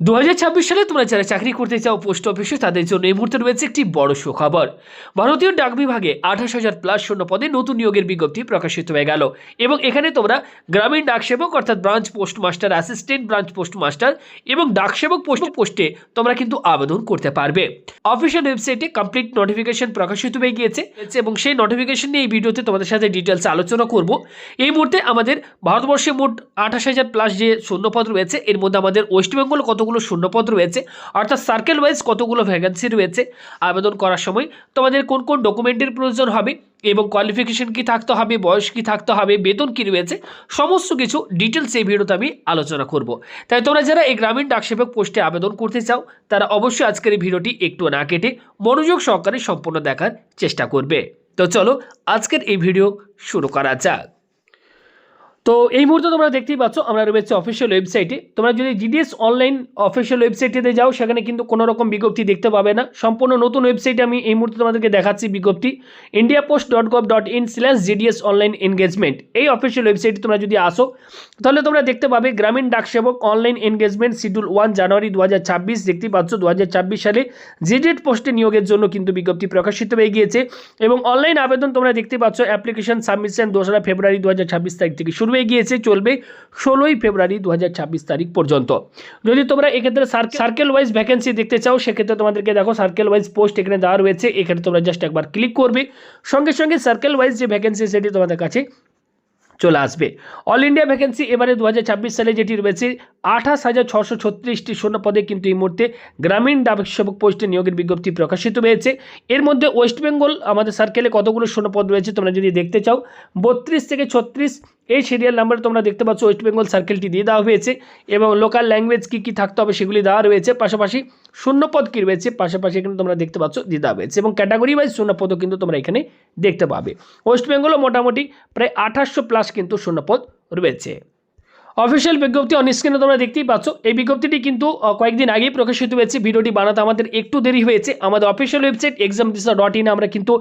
2026 সালে তোমরা যারা চাকরি করতে চাও পোস্ট অফিসে তাদের জন্য এই মুহূর্তে রয়েছে একটি বড় সুখবর। ভারতীয় ডাক বিভাগে 28,000+ শূন্য পদে নতুন নিয়োগের বিজ্ঞপ্তি প্রকাশিত হয়ে গেল এবং এখানে তোমরা গ্রামীণ ডাক সেবক অর্থাৎ branch post master, assistant branch post master এবং ডাক সেবক পোস্টে তোমরা কিন্তু আবেদন করতে পারবে। অফিসিয়াল ওয়েবসাইটে কমপ্লিট নোটিফিকেশন প্রকাশিত হয়ে গিয়েছে এবং সেই নোটিফিকেশন নিয়ে এই ভিডিওতে তোমাদের সাথে ডিটেলস আলোচনা করব। এই মুহূর্তে আমাদের ভারতবর্ষে মোট 28,000+ যে শূন্যপদ রয়েছে এর মধ্যে আমাদের ওয়েস্ট বেঙ্গল কতগুলো শূন্যপদ রয়েছে, অর্থাৎ সার্কেল ওয়াইজ কতগুলো ভ্যাকেন্সি রয়েছে, আবেদন করার সময় তোমাদের কোন কোন ডকুমেন্টের প্রয়োজন হবে এবং কোয়ালিফিকেশন কি থাকতে হবে, বয়স কি থাকতে হবে, বেতন কি রয়েছে, সমস্ত কিছু ডিটেলস এই ভিডিওতে আমি আলোচনা করব। তাই তোমরা যারা এই গ্রামীণ ডাকসেবক পোস্টে আবেদন করতে চাও তারা অবশ্যই আজকের এই ভিডিওটি একটু না কেটে মনোযোগ সহকারে সম্পূর্ণ দেখার চেষ্টা করবে। তো চলো আজকের এই ভিডিও শুরু করা যাক। তো এই মুহূর্তে তোমরা দেখতেই পাচ্ছ আমরা রয়েছে অফিসিয়াল ওয়েবসাইটে। তোমরা যদি জিডিএস অনলাইন অফিসিয়াল ওয়েবসাইটেতে যাও সেখানে কিন্তু কোনো রকম বিজ্ঞপ্তি দেখতে পাবে না। সম্পূর্ণ নতুন ওয়েবসাইটে আমি এই মুহূর্তে তোমাদেরকে দেখাচ্ছি বিজ্ঞপ্তি indiapost.gov.in/GDS অনলাইন এনগেজমেন্ট। এই অফিসিয়াল ওয়েবসাইটে তোমরা যদি আসো তাহলে তোমরা দেখতে পাবে গ্রামীণ ডাকসেবক অনলাইন এনগেজমেন্ট শিডিউল 1 জানুয়ারি 2026। দেখতেই পাচ্ছ 2026 সালে জিডিএস পোস্টে নিয়োগের জন্য কিন্তু বিজ্ঞপ্তি প্রকাশিত হয়ে গিয়েছে এবং অনলাইন আবেদন তোমরা দেখতে পাচ্ছ অ্যাপ্লিকেশন সাবমিশন 2 ফেব্রুয়ারি 2026 তারিখ থেকে শুরু হয়ে গিয়েছে, চলবে 16 ফেব্রুয়ারি 2026 তারিখ পর্যন্ত। যদি তোমরা এক্ষেত্রে সার্কেল ওয়াইজ ভ্যাকেন্সি দেখতে চাও সেক্ষেত্রে তোমাদেরকে দেখো সার্কেল ওয়াইজ পোস্ট এখানে দেওয়া রয়েছে, এখানে তোমরা জাস্ট একবার ক্লিক করবে, সঙ্গে সঙ্গে সার্কেল ওয়াইজ যে ভ্যাকেন্সি সেটি তোমাদের কাছে চলে আসবে। অল ইন্ডিয়া ভ্যাকেন্সি এবারে 2026 সালে যেটি রয়েছে 28,636টি শূন্য পদে কিন্তু এই মুহূর্তে গ্রামীণ ডাকসেবক পোস্টে নিয়োগের বিজ্ঞপ্তি প্রকাশিত হয়েছে। এর মধ্যে ওয়েস্ট বেঙ্গল আমাদের সার্কেলে কতগুলো শূন্য পদ রয়েছে তোমরা যদি দেখতে চাও 32 থেকে 36 এই সিরিয়াল নাম্বার তোমরা দেখতে পাচ্ছ ওয়েস্ট বেঙ্গল সার্কেলটি দিয়ে দেওয়া হয়েছে এবং লোকাল ল্যাঙ্গুয়েজ কী কী থাকতে হবে সেগুলি দেওয়া রয়েছে, পাশাপাশি শূন্যপদ কী রয়েছে পাশাপাশি এখানে তোমরা দেখতে পাচ্ছ দিয়ে দেওয়া হয়েছে এবং ক্যাটাগরি ওয়াইজ শূন্যপদও কিন্তু তোমরা এখানে দেখতে পাবে। ওয়েস্ট বেঙ্গলও মোটামুটি প্রায় 2800+ কিন্তু শূন্যপদ রয়েছে। অফিসিয়াল বিজ্ঞপ্তি অন স্ক্রিনে তোমরা দেখতেই পাচ্ছ। এই বিজ্ঞপ্তিটি কিন্তু কয়েকদিন আগেই প্রকাশিত হয়েছে, ভিডিওটি বানাতে আমাদের একটু দেরি হয়েছে। আমাদের অফিসিয়াল ওয়েবসাইট examdisa.in আমরা কিন্তু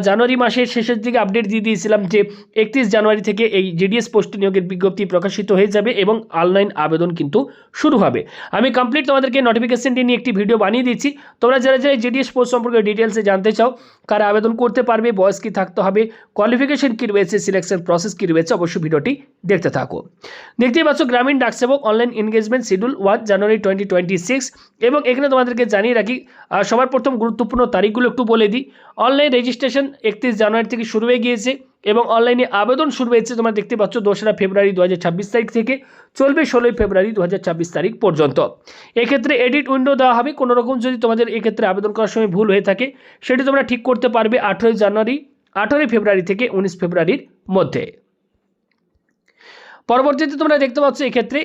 জানুয়ারি মাসের শেষের দিকে আপডেট দিয়ে দিয়েছিলাম যে 31 জানুয়ারি থেকে এই জিডিএস পোস্ট নিয়োগের বিজ্ঞপ্তি প্রকাশিত হয়ে যাবে এবং অনলাইন আবেদন কিন্তু শুরু হবে। আমি কমপ্লিট তোমাদেরকে নোটিফিকেশনটি নিয়ে একটি ভিডিও বানিয়ে দিচ্ছি। তোমরা যারা যারা জিডিএস পোস্ট সম্পর্কে ডিটেলসে জানতে চাও, কারা আবেদন করতে পারবে, বয়স কী থাকতে হবে, কোয়ালিফিকেশন কী রয়েছে, সিলেকশন প্রসেস কী রয়েছে, অবশ্যই ভিডিওটি দেখতে থাকো। দেখতেই পাচ্ছ গ্রামীণ ডাকসেবক অনলাইন এনগেজমেন্ট শিডিউল 1 জানুয়ারি 2026 এবং এখানে তোমাদেরকে জানিয়ে রাখি সবার প্রথম গুরুত্বপূর্ণ তারিখগুলো একটু বলে দিই। অনলাইন রেজিস্ট্রেশন 31 জানুয়ারি থেকে শুরু হয়ে গিয়েছে এবং অনলাইনে আবেদন শুরু হয়েছে তোমরা দেখতে পাচ্ছ 2 ফেব্রুয়ারি 2026 তারিখ থেকে, চলবে 16 ফেব্রুয়ারি 2026 তারিখ পর্যন্ত। এক্ষেত্রে এডিট উইন্ডো দেওয়া হবে, কোনো রকম যদি তোমাদের এক্ষেত্রে আবেদন করার সময় ভুল হয়ে থাকে সেটি তোমরা ঠিক করতে পারবে 18 ফেব্রুয়ারি থেকে 19 ফেব্রুয়ারির মধ্যে। পরবর্তীতে তোমরা দেখতে পাচ্ছ এক্ষেত্রে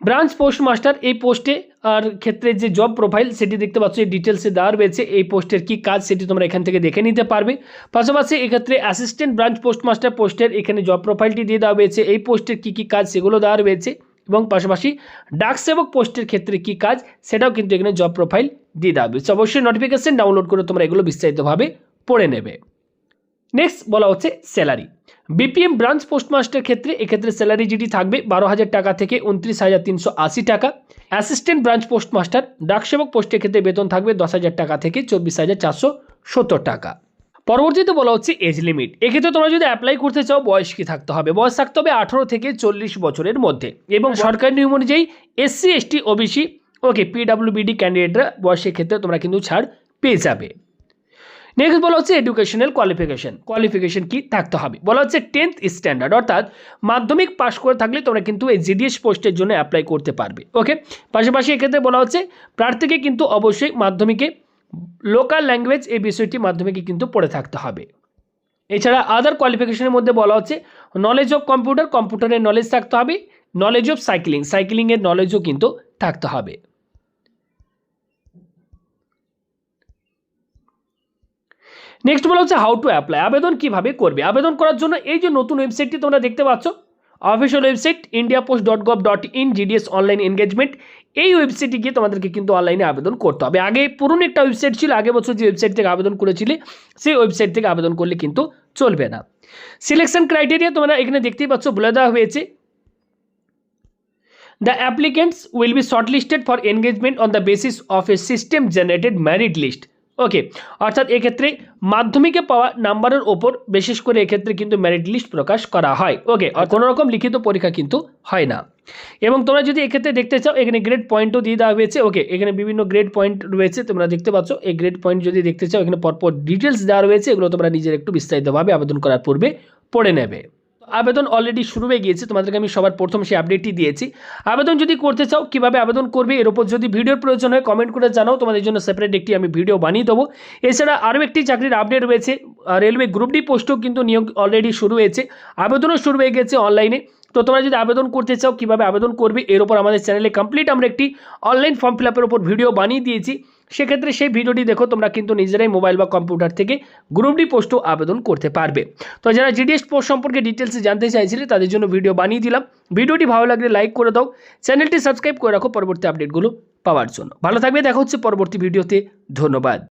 ব্রাঞ্চ পোস্ট মাস্টার এই পোস্টে আর ক্ষেত্রে যে জব প্রোফাইল সেটি দেখতে পাচ্ছ এই ডিটেলসে দেওয়া রয়েছে, এই পোস্টের কী কাজ সেটি তোমরা এখান থেকে দেখে নিতে পারবে। পাশাপাশি এক্ষেত্রে অ্যাসিস্ট্যান্ট ব্রাঞ্চ পোস্ট মাস্টার পোস্টের এখানে জব প্রোফাইলটি দিয়ে দেওয়া হয়েছে, এই পোস্টের কী কী কাজ সেগুলো দেওয়া রয়েছে এবং পাশাপাশি ডাকসেবক পোস্টের ক্ষেত্রে কী কাজ সেটাও কিন্তু এখানে জব প্রোফাইল দিয়ে দেওয়া হয়েছে। অবশ্যই নোটিফিকেশন ডাউনলোড করে তোমরা এগুলো বিস্তারিতভাবে পড়ে নেবে। নেক্সট বলা হচ্ছে স্যালারি। বিপিএম ব্রাঞ্চ পোস্টমাস্টার ক্ষেত্রে এক্ষেত্রে স্যালারি যেটি থাকবে 12,000 টাকা থেকে 29,380 টাকা। অ্যাসিস্ট্যান্ট ব্রাঞ্চ পোস্টমাস্টার ডাকসেবক পোস্টের ক্ষেত্রে বেতন থাকবে 10,000 টাকা থেকে 24,470 টাকা। পরবর্তীতে বলা হচ্ছে এজ লিমিট। এক্ষেত্রে তোমরা যদি অ্যাপ্লাই করতে চাও বয়স কি থাকতে হবে, বয়স থাকতে হবে 18 থেকে 40 বছরের মধ্যে এবং সরকারি নিয়ম অনুযায়ী SC ST OBC PWBD ক্যান্ডিডেটরা বয়সের ক্ষেত্রে তোমরা কিন্তু ছাড় পেয়ে যাবে। নেক্সট বলা হচ্ছে এডুকেশনাল কোয়ালিফিকেশন কি থাকতে হবে, বলা হচ্ছে 10th স্ট্যান্ডার্ড অর্থাৎ মাধ্যমিক পাস করে থাকলে তোমরা কিন্তু এই জিডিএস পোস্টের জন্য অ্যাপ্লাই করতে পারবে। পাশাপাশি এক্ষেত্রে বলা হচ্ছে প্রার্থীকে কিন্তু অবশ্যই মাধ্যমিকে লোকাল ল্যাঙ্গুয়েজ এই বিষয়টি মাধ্যমিকে কিন্তু পড়ে থাকতে হবে। এছাড়া আদার কোয়ালিফিকেশনের মধ্যে বলা হচ্ছে নলেজ অফ কম্পিউটারের নলেজ থাকতে হবে, নলেজ অফ সাইক্লিংয়ের নলেজও কিন্তু থাকতে হবে। নেক্সট বলা হচ্ছে হাউ টু অ্যাপ্লাই, আবেদন কিভাবে করবে। আবেদন করার জন্য এই যে নতুন ওয়েবসাইটটি তোমরা দেখতে পাচ্ছ official website indiapost.gov.in GDS online engagement, এই ওয়েবসাইটে গিয়ে তোমাদেরকে কিন্তু অনলাইনে আবেদন করতে হবে। আগে পুরনো একটা ওয়েবসাইট ছিল, আগের বছর যে ওয়েবসাইট থেকে আবেদন করেছিলে সেই ওয়েবসাইট থেকে আবেদন করলে কিন্তু চলবে না। সিলেকশন ক্রাইটেরিয়া তোমরা এখানে দেখতেই পাচ্ছ বলে দেওয়া হয়েছে। The applicants will be shortlisted for engagement on the basis of a system generated merit list. Okay, অর্থাৎ এক্ষেত্রে মাধ্যমিকে পাওয়া নাম্বারের ওপর বিশেষ করে এক্ষেত্রে কিন্তু মেরিট লিস্ট প্রকাশ করা হয়। ওকে, আর কোনো রকম লিখিত পরীক্ষা কিন্তু হয় না। এবং তোমরা যদি এক্ষেত্রে দেখতে চাও এখানে গ্রেড পয়েন্টও দিয়ে দেওয়া হয়েছে। ওকে, এখানে বিভিন্ন গ্রেড পয়েন্ট রয়েছে, তোমরা দেখতে পাচ্ছ। এই গ্রেড পয়েন্ট যদি দেখতে চাও এখানে পরপর ডিটেলস দেওয়া রয়েছে, এগুলো তোমরা নিজের একটু বিস্তারিতভাবে আবেদন করার পূর্বে পড়ে নেবে। আবেদন অলরেডি শুরু হয়ে গিয়েছে, তোমাদেরকে আমি সবার প্রথম সেই আপডেটটি দিয়েছি। আবেদন যদি করতে চাও কিভাবে আবেদন করবে এর উপর যদি ভিডিওর প্রয়োজন হয় কমেন্ট করে জানাও, তোমাদের জন্য সেপারেট একটি আমি ভিডিও বানিয়ে দেবো। এছাড়া আরও একটি চাকরির আপডেট রয়েছে, রেলওয়ে গ্রুপ ডি পোস্টও কিন্তু নিয়োগ অলরেডি শুরু হয়েছে, আবেদনও শুরু হয়ে গেছে অনলাইনে। তো তোমরা যদি আবেদন করতে চাও কিভাবে আবেদন করবে এর উপর আমাদের চ্যানেলে কমপ্লিট আমরা একটি অনলাইন ফর্ম ফিল আপের উপর ভিডিও বানিয়ে দিয়েছি। সেক্ষেত্রে সেই ভিডিওটি দেখো, তোমরা কিন্তু নিজেরাই মোবাইল বা কম্পিউটার থেকে গ্রুপ ডি পোস্টও আবেদন করতে পারবে। তো যারা জিডিএস পোস্ট সম্পর্কে ডিটেলসে জানতে চাইছিলে তাদের জন্য ভিডিও বানিয়ে দিলাম। ভিডিওটি ভালো লাগলে লাইক করে দাও, চ্যানেলটি সাবস্ক্রাইব করে রাখো পরবর্তী আপডেটগুলো পাওয়ার জন্য। ভালো থাকবে, দেখা হচ্ছে পরবর্তী ভিডিওতে। ধন্যবাদ।